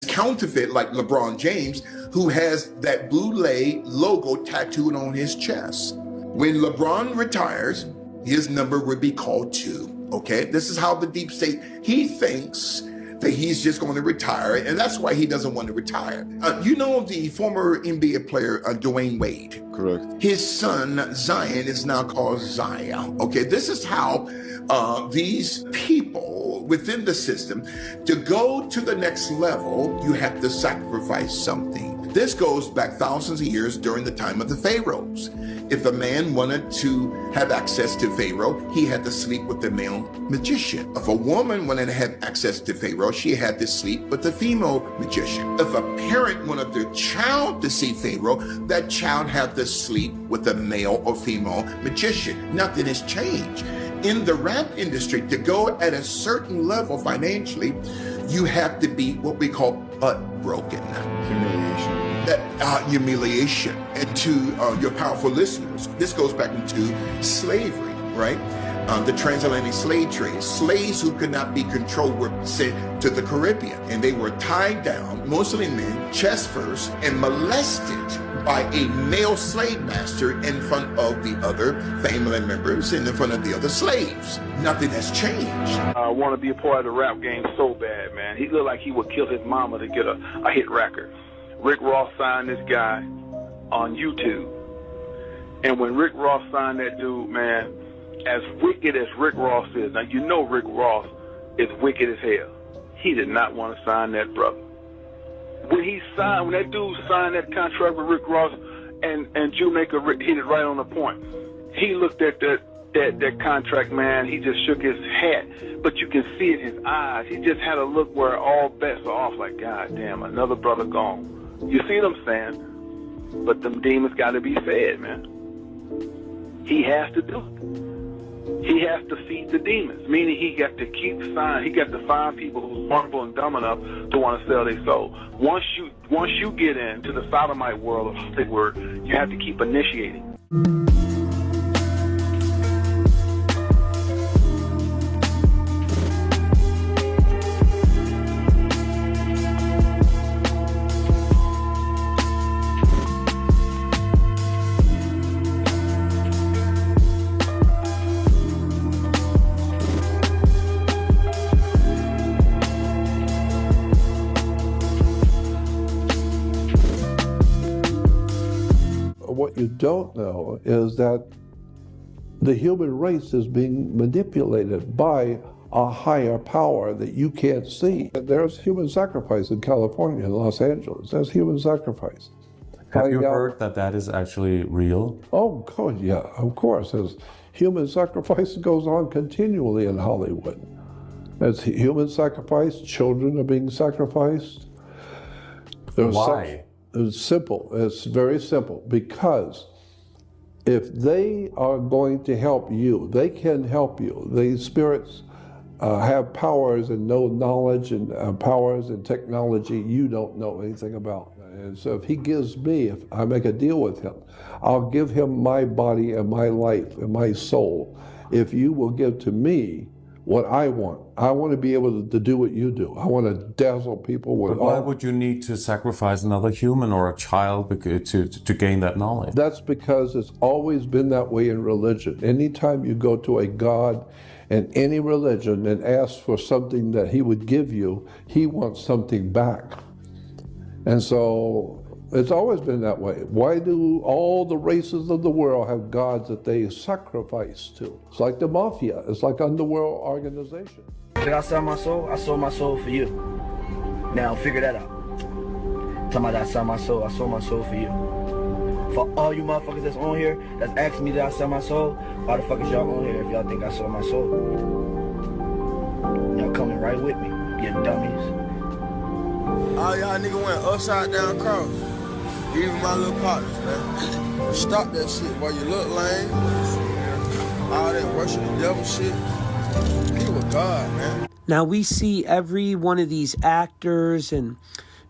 counterfeit like LeBron James, who has that boule logo tattooed on his chest. When LeBron retires, his number would be called 2. Okay, this is how the deep state, he thinks that he's just going to retire, and that's why he doesn't want to retire. You know the former NBA player Dwayne Wade? Correct. His son Zion is now called Zaya. Okay, this is how these people within the system, to go to the next level, you have to sacrifice something. This goes back thousands of years during the time of the pharaohs. If a man wanted to have access to Pharaoh, he had to sleep with the male magician. If a woman wanted to have access to Pharaoh, she had to sleep with the female magician. If a parent wanted their child to see Pharaoh, that child had to sleep with a male or female magician. Nothing has changed. In the rap industry, to go at a certain level financially, you have to be what we call butt broken. Humiliation. That humiliation. And to your powerful listeners, this goes back into slavery, right? The transatlantic slave trade. Slaves who could not be controlled were sent to the Caribbean, and they were tied down, mostly men, chest first, and molested by a male slave master in front of the other family members and in front of the other slaves. Nothing has changed. I want to be a part of the rap game so bad, man. He looked like he would kill his mama to get a hit record. Rick Ross signed this guy on YouTube. And when Rick Ross signed that dude, man, as wicked as Rick Ross is, now you know Rick Ross is wicked as hell. He did not want to sign that brother. When that dude signed that contract with Rick Ross and Jamaica hit it right on the point. He looked at that contract, man, he just shook his head. But you can see it in his eyes. He just had a look where all bets are off, like, God damn, another brother gone. You see what I'm saying? But them demons got to be fed, man. He has to do it. He has to feed the demons, meaning he got to find people who's vulnerable and dumb enough to want to sell their soul. Once you get into the sodomite world of Hollywood, you have to keep initiating. What you don't know is that the human race is being manipulated by a higher power that you can't see. There's human sacrifice in California, in Los Angeles. There's human sacrifice. Have you heard that is actually real? Oh, God, yeah, of course. There's human sacrifice goes on continually in Hollywood. There's human sacrifice. Children are being sacrificed. Why? It's simple. It's very simple. Because if they are going to help you, they can help you. The spirits have powers and know knowledge and powers and technology you don't know anything about. And so if he gives me, if I make a deal with him, I'll give him my body and my life and my soul. If you will give to me what I want to be able to do what you do. I want to dazzle people with. But why would you need to sacrifice another human or a child to gain that knowledge? That's because it's always been that way in religion. Anytime you go to a God in any religion and ask for something that he would give you, he wants something back. And so it's always been that way. Why do all the races of the world have gods that they sacrifice to? It's like the mafia. It's like underworld organization. Did I sell my soul? I sold my soul for you. Now figure that out. Talking about I sold my soul for you. For all you motherfuckers that's on here, that's asking me did I sell my soul, why the fuck is y'all on here if y'all think I sold my soul? Y'all coming right with me, you dummies. All y'all niggas went upside down cross. Even my little partners, man. Stop that shit while you look lame. All that worship the devil shit. Be with God, man. Now we see every one of these actors and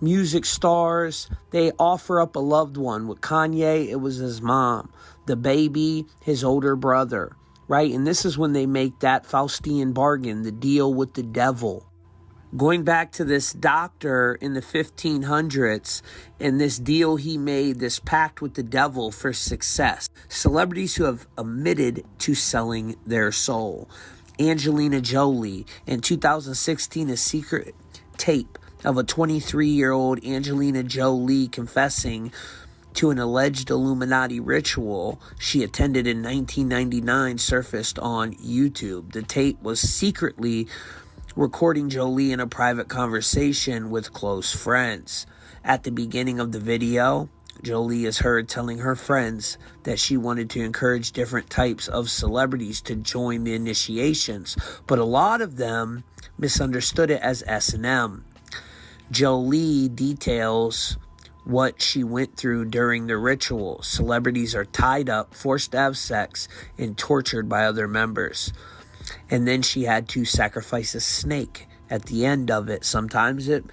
music stars, they offer up a loved one. With Kanye, it was his mom. The baby, his older brother, right? And this is when they make that Faustian bargain, the deal with the devil. Going back to this doctor in the 1500s and this deal he made, this pact with the devil for success. Celebrities who have admitted to selling their soul. Angelina Jolie, in 2016, a secret tape of a 23-year-old Angelina Jolie confessing to an alleged Illuminati ritual she attended in 1999 surfaced on YouTube. The tape was secretly recording Jolie in a private conversation with close friends. At the beginning of the video, Jolie is heard telling her friends that she wanted to encourage different types of celebrities to join the initiations, but a lot of them misunderstood it as S&M. Jolie details what she went through during the ritual. Celebrities are tied up, forced to have sex, and tortured by other members. And then she had to sacrifice a snake at the end of it. Sometimes it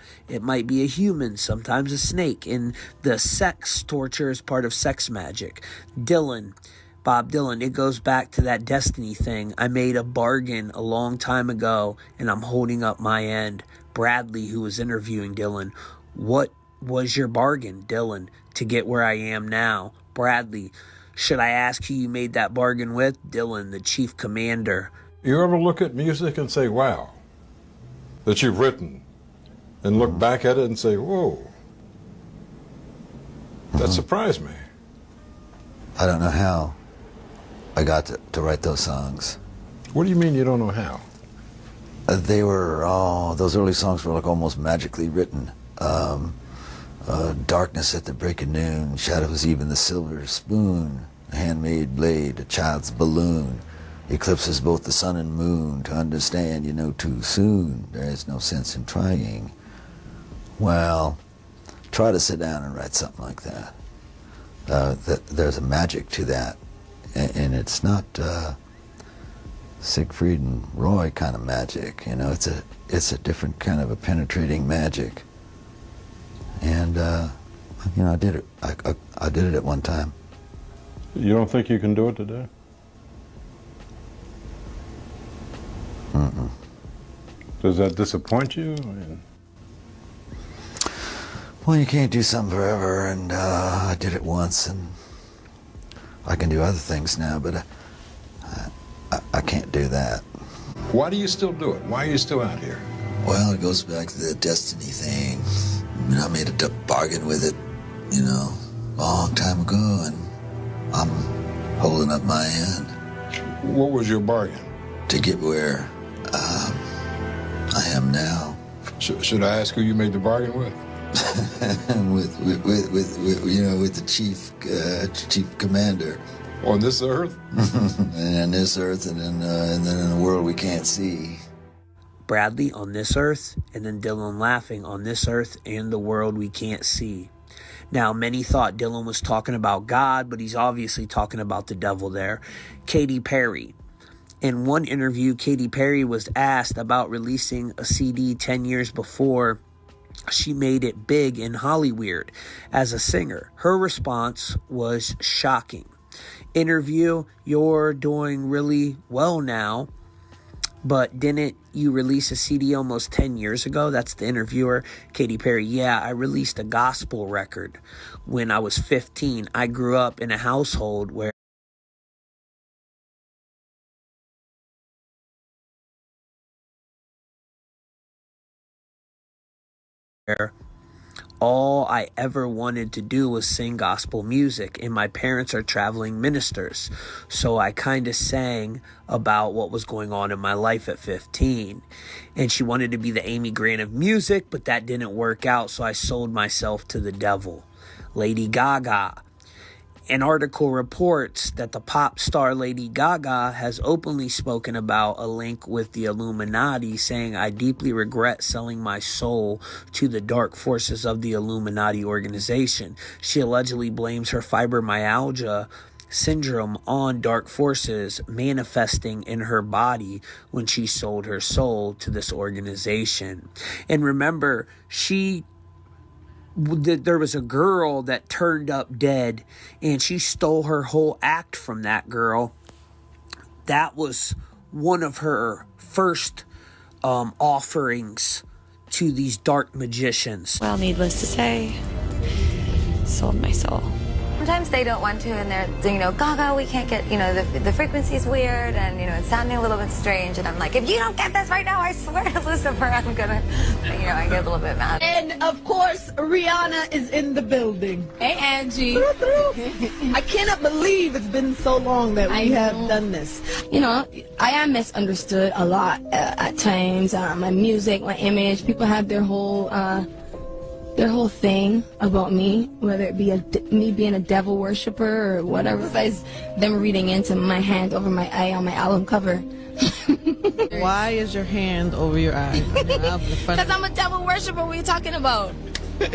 might be a human, sometimes a snake. And the sex torture is part of sex magic. Bob Dylan, it goes back to that destiny thing. I made a bargain a long time ago, and I'm holding up my end. Bradley, who was interviewing Dylan, what was your bargain, Dylan, to get where I am now? Bradley, should I ask who you made that bargain with? Dylan, the chief commander. You ever look at music and say, wow, that you've written, and look back at it and say, whoa, that surprised me? I don't know how I got to write those songs. What do you mean you don't know how? They were, those early songs were like almost magically written. Darkness at the break of noon, shadows even the silver spoon, a handmade blade, a child's balloon, eclipses both the sun and moon. To understand, you know too soon, there is no sense in trying. Well, try to sit down and write something like that. There's a magic to that, and it's not Siegfried and Roy kind of magic. You know, it's a different kind of a penetrating magic. And you know, I did it. I did it at one time. You don't think you can do it today? Mm-mm. Does that disappoint you? I mean... Well, you can't do something forever, and I did it once, and I can do other things now, but I can't do that. Why do you still do it? Why are you still out here? Well, it goes back to the destiny thing. I mean, I made a bargain with it, you know, a long time ago, and I'm holding up my end. What was your bargain? To get where I am now. Should I ask who you made the bargain with? with you know, with the chief commander. On this earth? And on this earth, and then in a world we can't see. Bradley, on this earth, and then Dylan laughing, on this earth and the world we can't see. Now, many thought Dylan was talking about God, but he's obviously talking about the devil there. Katy Perry. In one interview, Katy Perry was asked about releasing a CD 10 years before she made it big in Hollywood as a singer. Her response was shocking. Interview, you're doing really well now, but didn't you release a CD almost 10 years ago? That's the interviewer. Katy Perry, yeah, I released a gospel record when I was 15. I grew up in a household where all I ever wanted to do was sing gospel music, and my parents are traveling ministers. So I kind of sang about what was going on in my life at 15. And she wanted to be the Amy Grant of music, but that didn't work out, so I sold myself to the devil. Lady Gaga. An article reports that the pop star Lady Gaga has openly spoken about a link with the Illuminati, saying, I deeply regret selling my soul to the dark forces of the Illuminati organization. She allegedly blames her fibromyalgia syndrome on dark forces manifesting in her body when she sold her soul to this organization. And remember, there was a girl that turned up dead, and she stole her whole act from that girl. That was one of her first offerings to these dark magicians. Well, needless to say, sold my soul. Sometimes they don't want to, and they're, you know, Gaga, we can't get, you know, the frequency's weird, and, you know, it's sounding a little bit strange, and I'm like, if you don't get this right now, I swear to Lucifer, I'm gonna, you know, I get a little bit mad. And, of course, Rihanna is in the building. Hey, Angie. I cannot believe it's been so long that we have done this. You know, I am misunderstood a lot at times. My music, my image, people have their whole thing about me, whether it be me being a devil worshiper or whatever. Besides them reading into my hand over my eye on my album cover. Why is your hand over your eye? Because I'm a devil worshiper. What are you talking about? All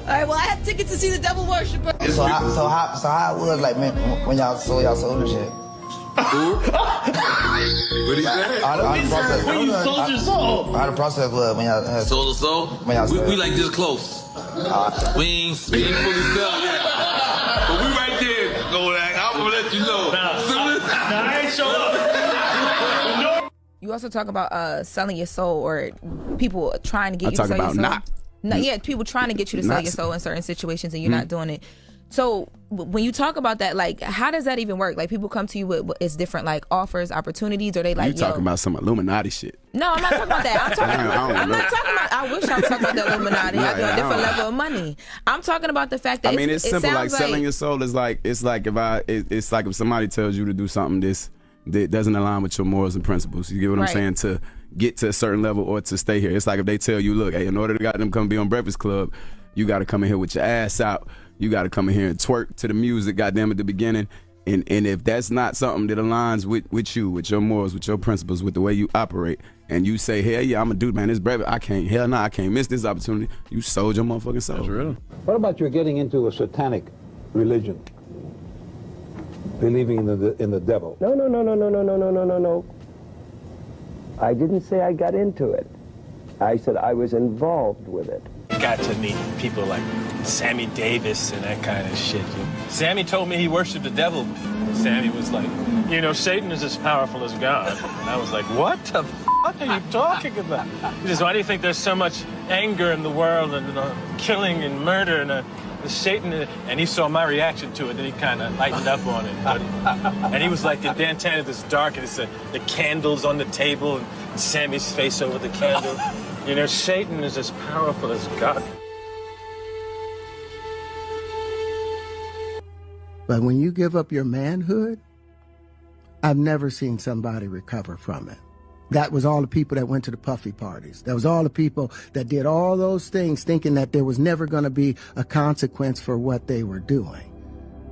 right, well, I had tickets to see the devil worshiper. So how it was like, man, when y'all sold and shit? What do you say? When you sold your soul? How the process was when y'all had sold the soul? When y'all we like this close. We ain't fully sell yet. But we right there, Kodak. I'm gonna let you know. Nah, I ain't show up. You also talk about selling your soul, or people trying to get you to sell your soul. Yeah, people trying to get you to sell your soul in certain situations, and you're not doing it. So when you talk about that, like, how does that even work? Like, people come to you with it's different, like, offers, opportunities, or they like, you talking about some Illuminati shit? No, I'm not talking about that. I'm not talking about. I wish I was talking about the Illuminati. I do a different level of money. I'm talking about the fact that it's simple. Like selling your soul is like it's like if somebody tells you to do something that doesn't align with your morals and principles. You get what I'm saying? To get to a certain level or to stay here. It's like if they tell you, look, hey, in order to get them come be on Breakfast Club, you got to come in here with your ass out. You got to come in here and twerk to the music, goddamn, at the beginning. And if that's not something that aligns with you, with your morals, with your principles, with the way you operate, and you say, hell yeah, I'm a dude, man, this breakfast, I can't miss this opportunity. You sold your motherfucking soul. That's real. What about your getting into a satanic religion? Believing in the devil? No. I didn't say I got into it. I said I was involved with it. Got to meet people like Sammy Davis and that kind of shit. Sammy told me he worshiped the devil. Sammy was like, you know, Satan is as powerful as God. And I was like, what the fuck are you talking about? He says, why do you think there's so much anger in the world and killing and murder and Satan? And he saw my reaction to it, and he kind of lightened up on it. And he was like, the Dantana is dark, and it's the candles on the table, and Sammy's face over the candle. You know, Satan is as powerful as God. But when you give up your manhood, I've never seen somebody recover from it. That was all the people that went to the puffy parties. That was all the people that did all those things thinking that there was never going to be a consequence for what they were doing.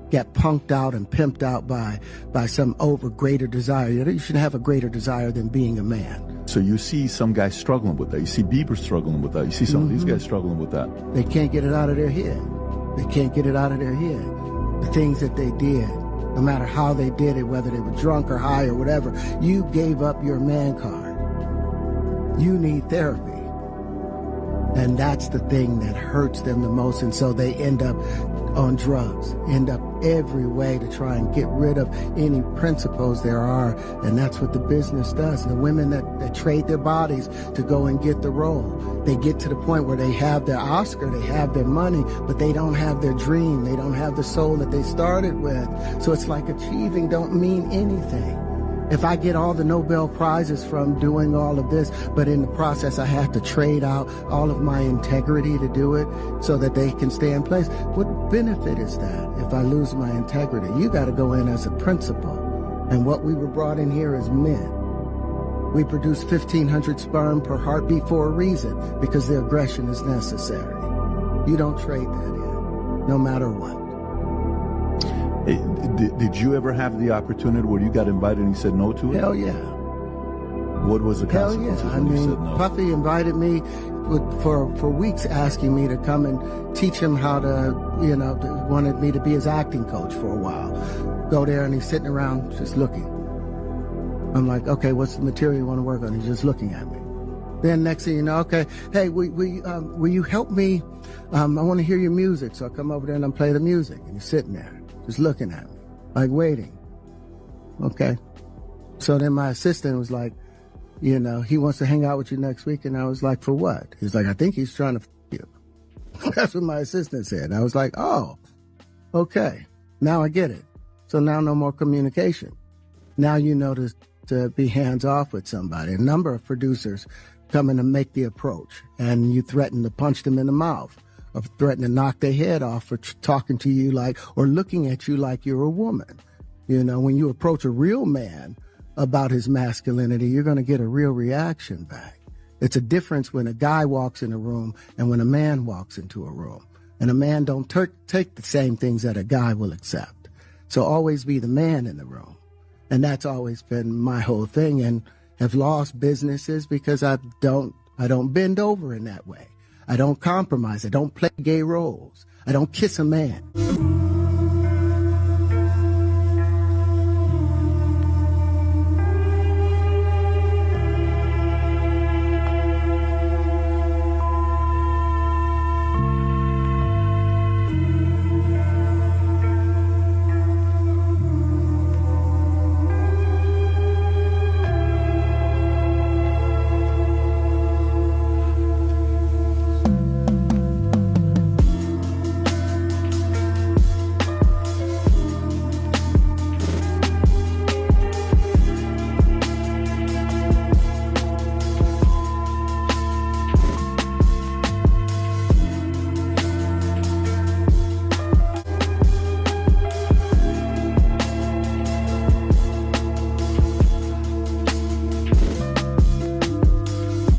Get punked out and pimped out by some greater desire. You should have a greater desire than being a man. So you see some guys struggling with that. You see Bieber struggling with that. You see some of these guys struggling with that. They can't get it out of their head. They can't get it out of their head. The things that they did, no matter how they did it, whether they were drunk or high or whatever, you gave up your man card. You need therapy. And that's the thing that hurts them the most. And so they end up on drugs, end up every way to try and get rid of any principles there are. And that's what the business does. And the women that trade their bodies to go and get the role, they get to the point where they have their Oscar, they have their money, but they don't have their dream. They don't have the soul that they started with. So it's like achieving don't mean anything. If I get all the Nobel Prizes from doing all of this, but in the process I have to trade out all of my integrity to do it so that they can stay in place, what benefit is that if I lose my integrity? You got to go in as a principal. And what we were brought in here as men. We produce 1,500 sperm per heartbeat for a reason, because the aggression is necessary. You don't trade that in, no matter what. Hey, did you ever have the opportunity where you got invited and you said no to it? Hell yeah. What was the consequences when you said no? Puffy invited me for weeks, asking me to come and teach him how to, wanted me to be his acting coach for a while. Go there and he's sitting around just looking. I'm like, okay, what's the material you want to work on? He's just looking at me. Then next thing you know, okay, hey, will you help me? I want to hear your music. So I come over there and I play the music. And he's sitting there, just looking at me, like waiting. Okay. So then my assistant was like, You know, he wants to hang out with you next week. And I was like, for what? He's like, I think he's trying to f you. That's what my assistant said. And I was like, oh, okay. Now I get it. So now no more communication. Now you know to be hands off with somebody. A number of producers come in and make the approach, and you threaten to punch them in the mouth, or threaten to knock their head off for talking to you like, or looking at you like you're a woman. You know, when you approach a real man about his masculinity, you're going to get a real reaction back. It's a difference when a guy walks in a room and when a man walks into a room. And a man don't take the same things that a guy will accept. So always be the man in the room. And that's always been my whole thing, and have lost businesses because I don't bend over in that way. I don't compromise. I don't play gay roles. I don't kiss a man.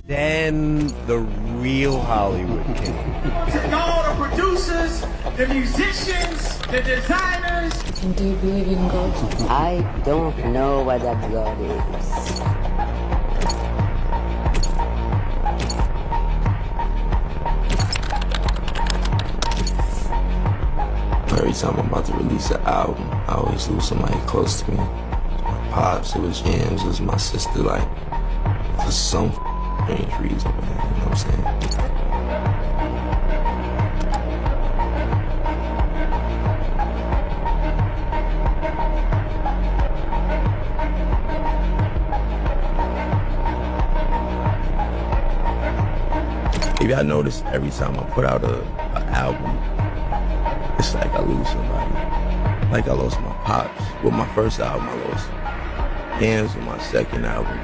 Then the real Hollywood came. All the producers, the musicians, the designers. Do you believe in God? I don't know what that God is. Every time I'm about to release an album, I always lose somebody close to me. My pops, it was James, it was my sister, like, for some strange reason, man, you know what I'm saying? If y'all notice, every time I put out an album, it's like I lose somebody. Like I lost my pops with my first album, I lost James with my second album.